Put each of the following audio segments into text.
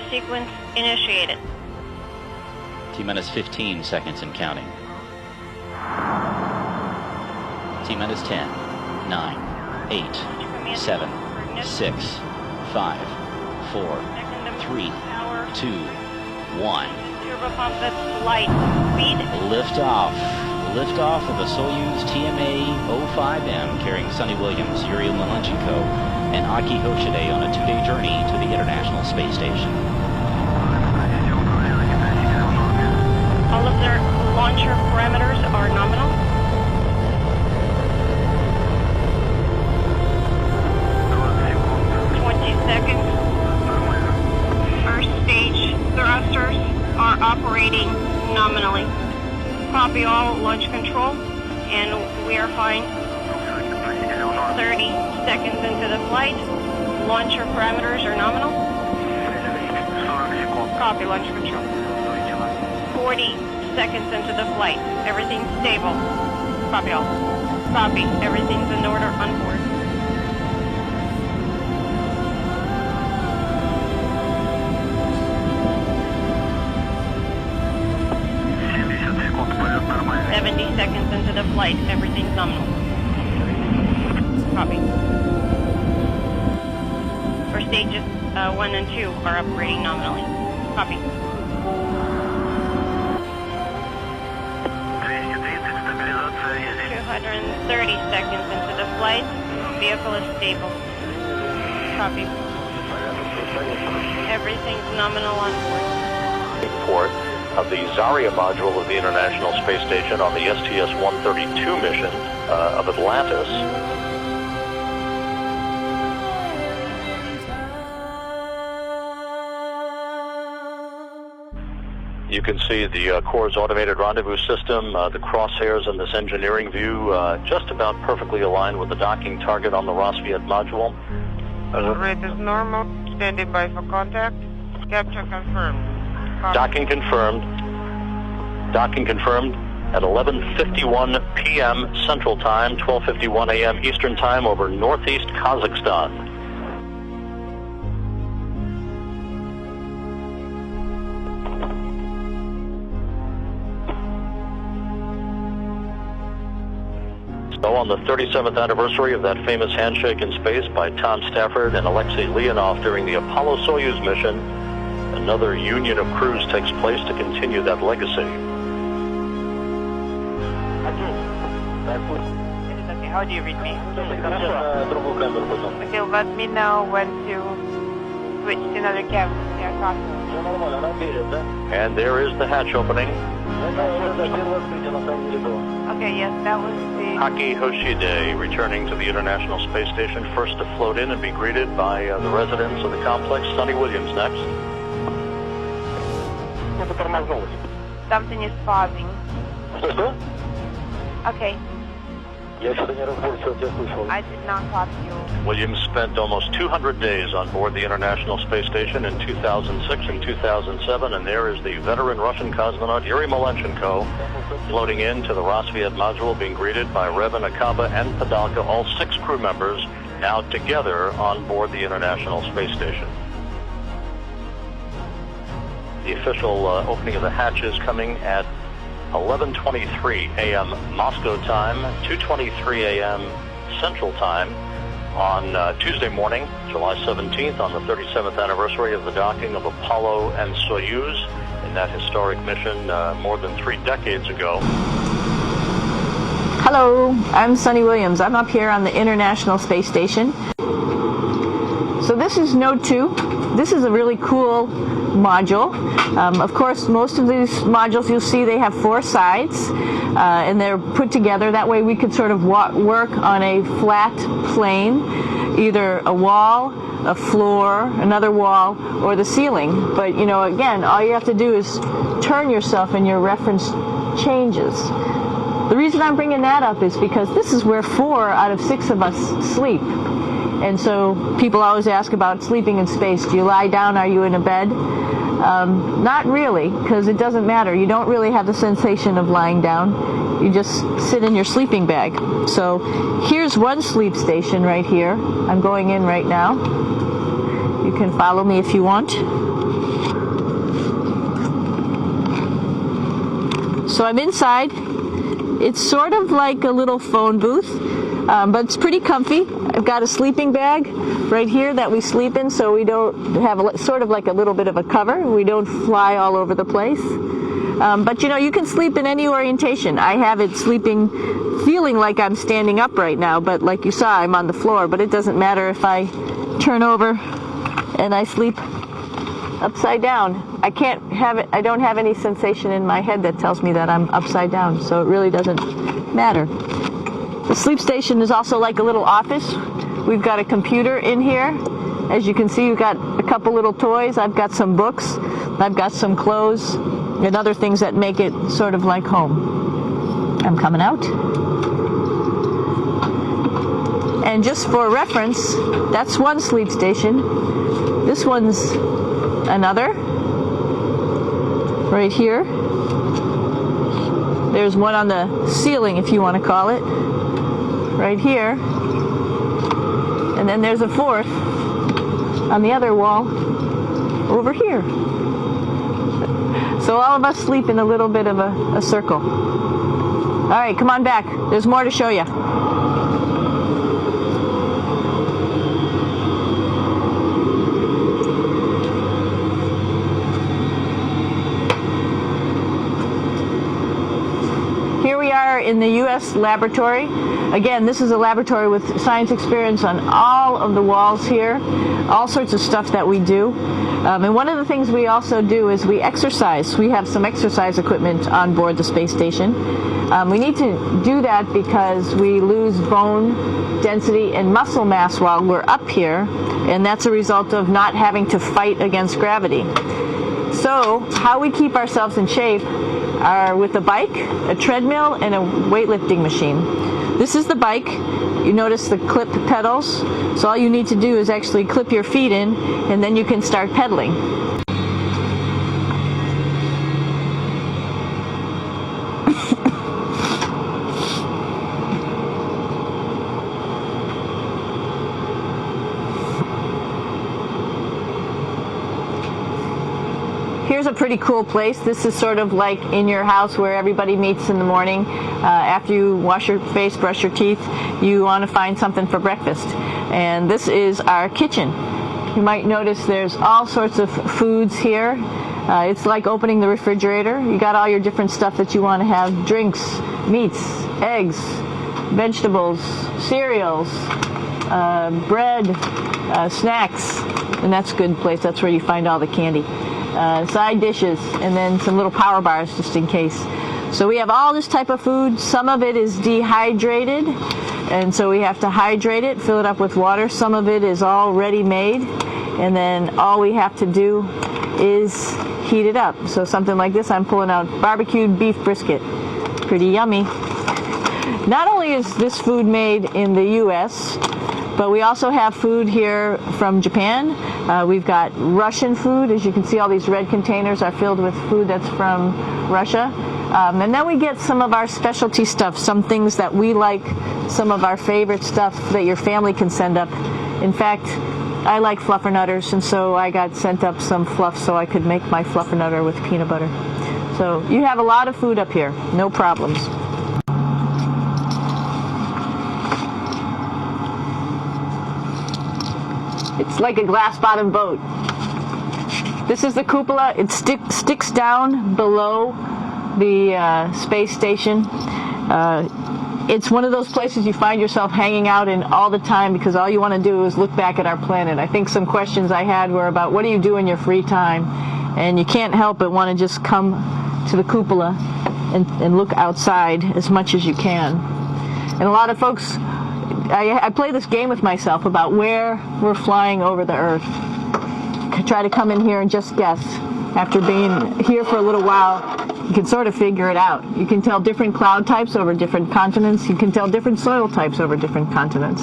Sequence initiated. T-minus 15 seconds and counting. T-minus 10, 9, 8, 7, 6, 5, 4, 3, 2, 1. Turbopump at light speed. Liftoff. Liftoff of the Soyuz TMA-05M carrying Sunita Williams, Yuri Malenchenko, and Aki Hoshide on a 2-day journey to the International Space Station. All of their launcher parameters are nominal. Seconds. First stage thrusters are operating nominally. Copy all launch control, and we are fine. 30 seconds into the flight. Launcher parameters are nominal. Copy launch control. 40 seconds into the flight. Everything's stable. Copy all. Copy. Everything's in order on board. Seconds into the flight, everything's nominal. Copy. For stages 1 and 2 are operating nominally. Copy. 230 seconds into the flight, vehicle is stable. Copy. Everything's nominal on board. Of the Zarya module of the International Space Station on the STS-132 mission of Atlantis. You can see the Core's automated rendezvous system, the crosshairs in this engineering view, just about perfectly aligned with the docking target on the Rosviet module. Rate is normal, standing by for contact, capture confirmed. Docking confirmed. Docking confirmed at 11:51 p.m. Central Time, 12:51 a.m. Eastern Time over northeast Kazakhstan. So on the 37th anniversary of that famous handshake in space by Tom Stafford and Alexei Leonov during the Apollo-Soyuz mission, another union of crews takes place to continue that legacy. How do you read me? Okay, let me know when to switch to another camera. Yeah, copy. And there is the hatch opening. Okay, yes, that was the... Aki Hoshide returning to the International Space Station, first to float in and be greeted by the residents of the complex. Sunita Williams next. Something is pausing. Okay. I did not copy you. Williams spent almost 200 days on board the International Space Station in 2006 and 2007, and there is the veteran Russian cosmonaut Yuri Malenchenko floating into the Rosviet module, being greeted by Revan, Akaba, and Padalka, all 6 crew members now together on board the International Space Station. The official opening of the hatches coming at 11:23 a.m. Moscow time, 2:23 a.m. Central Time On Tuesday morning, July 17th, on the 37th anniversary of the docking of Apollo and Soyuz in that historic mission more than 3 decades ago. Hello, I'm Sunny Williams. I'm up here on the International Space Station. So this is Node 2. This is a really cool module. Of course, most of these modules you'll see they have 4 sides and they're put together. That way we could sort of work on a flat plane, either a wall, a floor, another wall, or the ceiling. But you know, again, all you have to do is turn yourself and your reference changes. The reason I'm bringing that up is because this is where 4 out of 6 of us sleep. And so people always ask about sleeping in space. Do you lie down? Are you in a bed? Not really, because it doesn't matter. You don't really have the sensation of lying down. You just sit in your sleeping bag. So here's one sleep station right here. I'm going in right now. You can follow me if you want. So I'm inside. It's sort of like a little phone booth, but it's pretty comfy. I've got a sleeping bag right here that we sleep in, so we don't have sort of like a little bit of a cover. We don't fly all over the place. But you know, you can sleep in any orientation. I have it feeling like I'm standing up right now, but like you saw, I'm on the floor. But it doesn't matter if I turn over and I sleep upside down. I don't have any sensation in my head that tells me that I'm upside down, so it really doesn't matter. The sleep station is also like a little office. We've got a computer in here. As you can see, we've got a couple little toys. I've got some books. I've got some clothes and other things that make it sort of like home. I'm coming out. And just for reference, that's one sleep station. This one's another. Right here. There's one on the ceiling, if you want to call it. Right here. And then there's a 4th on the other wall over here. So all of us sleep in a little bit of a circle. All right, come on back. There's more to show you. Here we are in the U.S. laboratory. Again, this is a laboratory with science experience on all of the walls here, all sorts of stuff that we do. And one of the things we also do is we exercise. We have some exercise equipment on board the space station. We need to do that because we lose bone density and muscle mass while we're up here, and that's a result of not having to fight against gravity. So how we keep ourselves in shape are with a bike, a treadmill, and a weightlifting machine. This is the bike. You notice the clip pedals. So all you need to do is actually clip your feet in, and then you can start pedaling. Here's a pretty cool place. This is sort of like in your house where everybody meets in the morning. After you wash your face, brush your teeth, you want to find something for breakfast. And this is our kitchen. You might notice there's all sorts of foods here. It's like opening the refrigerator. You got all your different stuff that you want to have: drinks, meats, eggs, vegetables, cereals, bread, snacks. And that's a good place. That's where you find all the candy. Side dishes, and then some little power bars just in case. So we have all this type of food. Some of it is dehydrated, and so we have to hydrate it, fill it up with water. Some of it is already made, and then all we have to do is heat it up. So something like this, I'm pulling out barbecued beef brisket. Pretty yummy. Not only is this food made in the U.S., but we also have food here from Japan. We've got Russian food. As you can see, all these red containers are filled with food that's from Russia. And then we get some of our specialty stuff, some things that we like, some of our favorite stuff that your family can send up. In fact, I like fluffernutters, and so I got sent up some fluff so I could make my fluffernutter with peanut butter. So you have a lot of food up here, no problems. It's like a glass-bottom boat. This is the cupola. It sticks down below the space station. It's one of those places you find yourself hanging out in all the time because all you want to do is look back at our planet. I think some questions I had were about what do you do in your free time? And you can't help but want to just come to the cupola and look outside as much as you can. And a lot of folks, I play this game with myself about where we're flying over the Earth. I try to come in here and just guess. After being here for a little while, you can sort of figure it out. You can tell different cloud types over different continents. You can tell different soil types over different continents.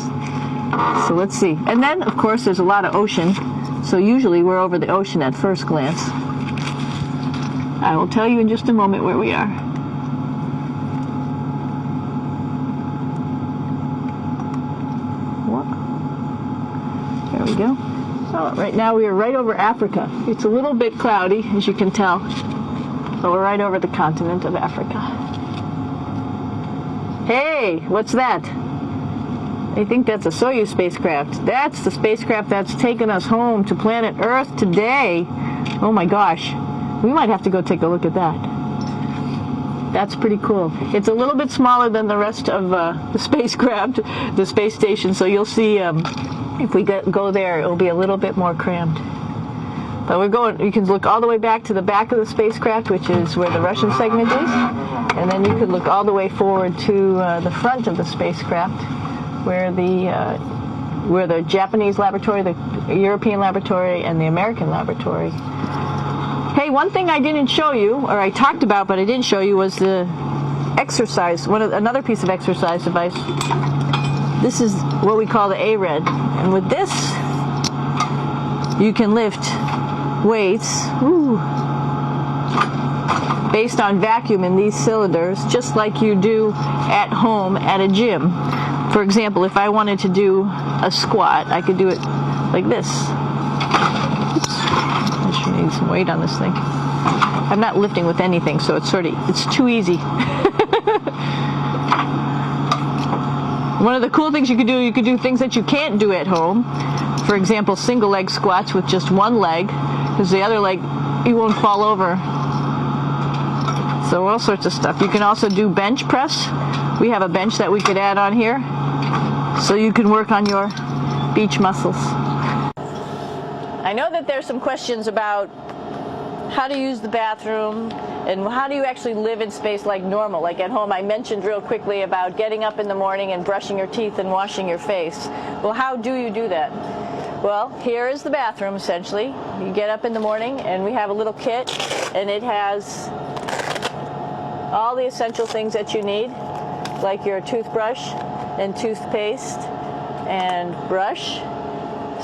So let's see. And then, of course, there's a lot of ocean. So usually we're over the ocean at first glance. I will tell you in just a moment where we are. There we go. Oh, right now we are right over Africa. It's a little bit cloudy, as you can tell, but we're right over the continent of Africa. Hey, what's that? I think that's a Soyuz spacecraft. That's the spacecraft that's taken us home to planet Earth today. Oh my gosh. We might have to go take a look at that. That's pretty cool. It's a little bit smaller than the rest of the spacecraft, the space station, so you'll see if we go there, it'll be a little bit more crammed. But we're going, you can look all the way back to the back of the spacecraft, which is where the Russian segment is, and then you could look all the way forward to the front of the spacecraft, where the Japanese laboratory, the European laboratory, and the American laboratory. Hey, one thing I didn't show you, or I talked about but I didn't show you, was the exercise, another piece of exercise device. This is what we call the ARED. And with this, you can lift weights based on vacuum in these cylinders, just like you do at home at a gym. For example, if I wanted to do a squat, I could do it like this. Oops. I should need some weight on this thing. I'm not lifting with anything, so it's too easy. One of the cool things you could do things that you can't do at home. For example, single leg squats with just one leg, because the other leg, you won't fall over. So all sorts of stuff. You can also do bench press. We have a bench that we could add on here, so you can work on your beach muscles. I know that there's some questions about how to use the bathroom and how do you actually live in space like normal, like at home. I mentioned real quickly about getting up in the morning and brushing your teeth and washing your face. Well, how do you do that? Well, here is the bathroom, essentially. You get up in the morning and we have a little kit, and it has all the essential things that you need, like your toothbrush and toothpaste and brush.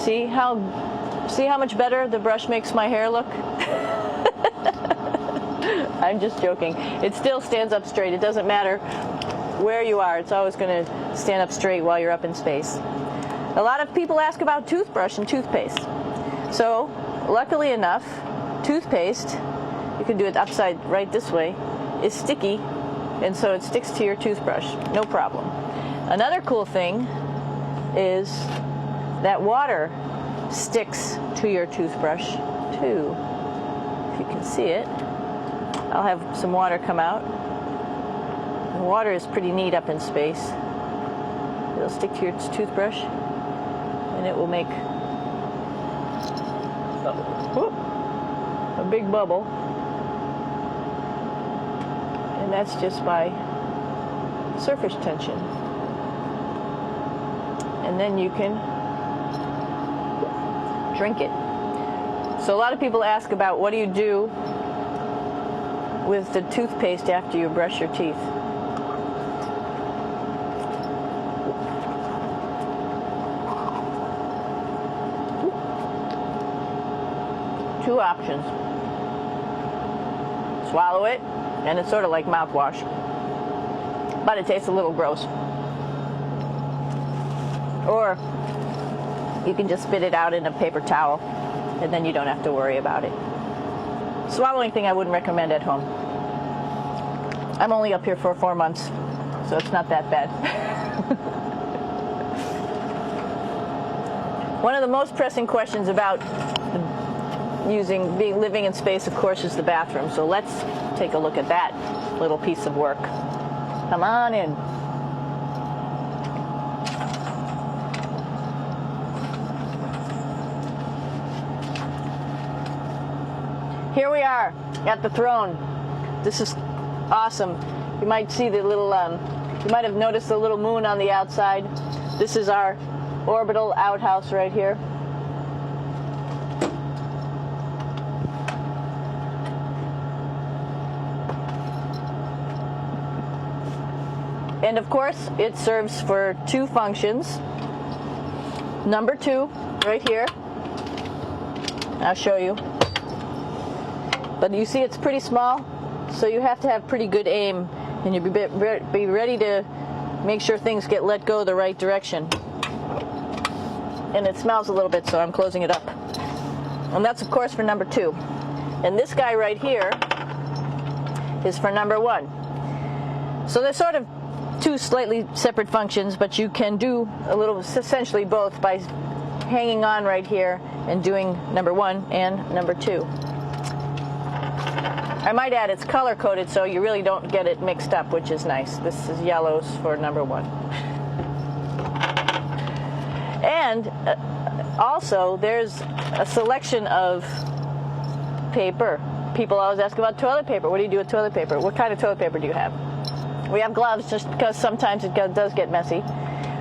See how much better the brush makes my hair look? I'm just joking. It still stands up straight. It doesn't matter where you are. It's always going to stand up straight while you're up in space. A lot of people ask about toothbrush and toothpaste. So, luckily enough, toothpaste, you can do it upside right this way, is sticky, and so it sticks to your toothbrush. No problem. Another cool thing is that water sticks to your toothbrush too. If you can see it, I'll have some water come out. The water is pretty neat up in space. It'll stick to your toothbrush, and it will make a big bubble. And that's just by surface tension. And then you can drink it. So a lot of people ask about what do you do with the toothpaste after you brush your teeth. Two options. Swallow it, and it's sort of like mouthwash, but it tastes a little gross. Or you can just spit it out in a paper towel, and then you don't have to worry about it. Swallowing thing I wouldn't recommend at home. I'm only up here for 4 months, so it's not that bad. One of the most pressing questions about living in space, of course, is the bathroom. So let's take a look at that little piece of work. Come on in. Here we are at the throne. This is awesome. You might see the little, you might have noticed the little moon on the outside. This is our orbital outhouse right here. And of course, it serves for two functions. Number 2, right here. I'll show you. But you see it's pretty small, so you have to have pretty good aim, and you be ready to make sure things get let go the right direction. And it smells a little bit, so I'm closing it up. And that's, of course, for number 2. And this guy right here is for number 1. So they're sort of two slightly separate functions, but you can do essentially both by hanging on right here and doing number 1 and number 2. I might add it's color-coded, so you really don't get it mixed up, which is nice. This is yellows for number 1. And also, there's a selection of paper. People always ask about toilet paper. What do you do with toilet paper? What kind of toilet paper do you have? We have gloves, just because sometimes it does get messy.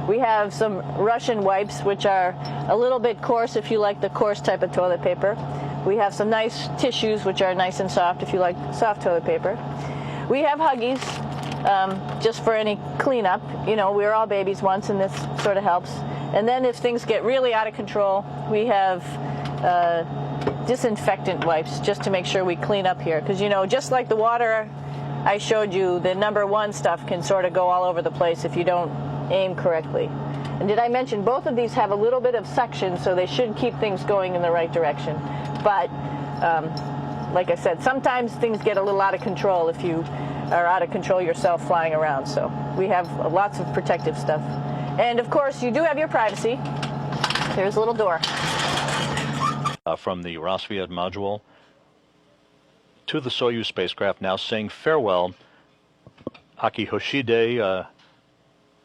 We have some Russian wipes, which are a little bit coarse if you like the coarse type of toilet paper. We have some nice tissues, which are nice and soft if you like soft toilet paper. We have Huggies, just for any cleanup. You know, we were all babies once, and this sort of helps. And then if things get really out of control, we have disinfectant wipes, just to make sure we clean up here. Because, you know, just like the water I showed you, the number 1 stuff can sort of go all over the place if you don't aim correctly. And did I mention both of these have a little bit of suction, so they should keep things going in the right direction. But like I said, sometimes things get a little out of control if you are out of control yourself flying around. So we have lots of protective stuff. And of course, you do have your privacy. There's a little door. From the Rassvet module to the Soyuz spacecraft, now saying farewell. Aki Hoshide,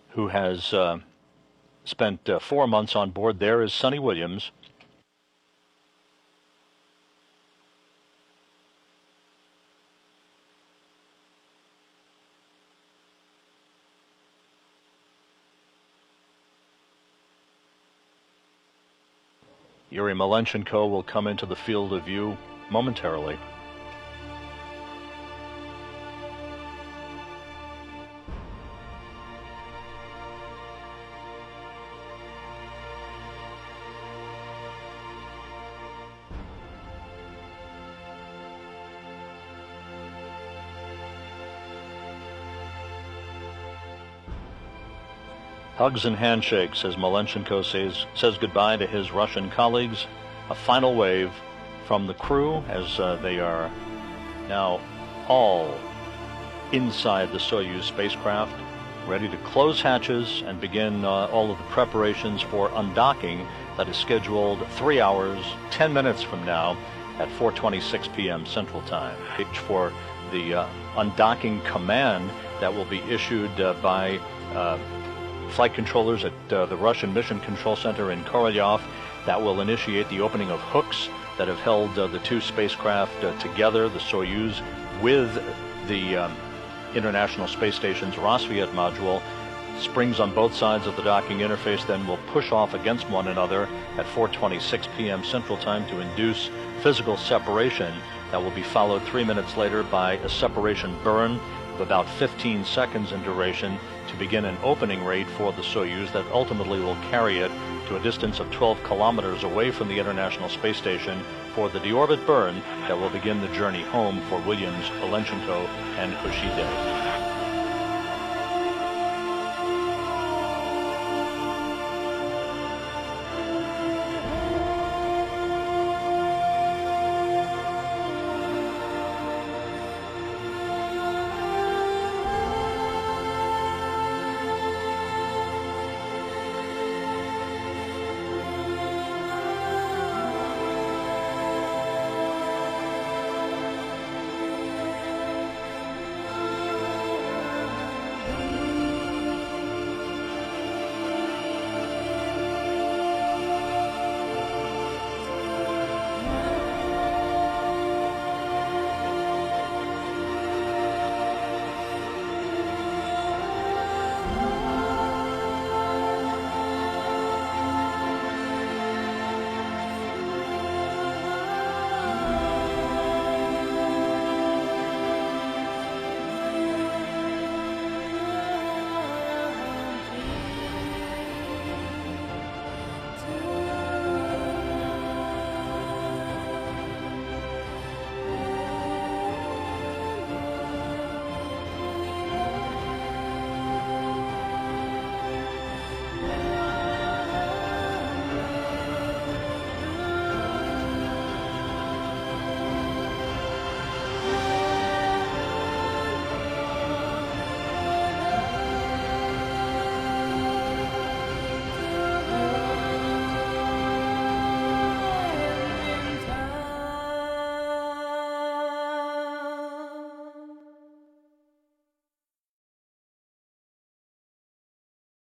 who has spent 4 months on board. There is Sunny Williams. Yuri Malenchenko will come into the field of view momentarily. Hugs and handshakes as Malenchenko says goodbye to his Russian colleagues. A final wave from the crew as they are now all inside the Soyuz spacecraft, ready to close hatches and begin all of the preparations for undocking that is scheduled 3 hours, 10 minutes from now at 4:26 p.m. Central Time. For the undocking command that will be issued by flight controllers at the Russian Mission Control Center in Korolyov, that will initiate the opening of hooks that have held the two spacecraft together, the Soyuz with the International Space Station's Rassvet module. Springs on both sides of the docking interface then will push off against one another at 4:26 p.m. Central Time to induce physical separation that will be followed 3 minutes later by a separation burn of about 15 seconds in duration to begin an opening rate for the Soyuz that ultimately will carry it to a distance of 12 kilometers away from the International Space Station for the deorbit burn that will begin the journey home for Williams, Malenchenko, and Hoshide.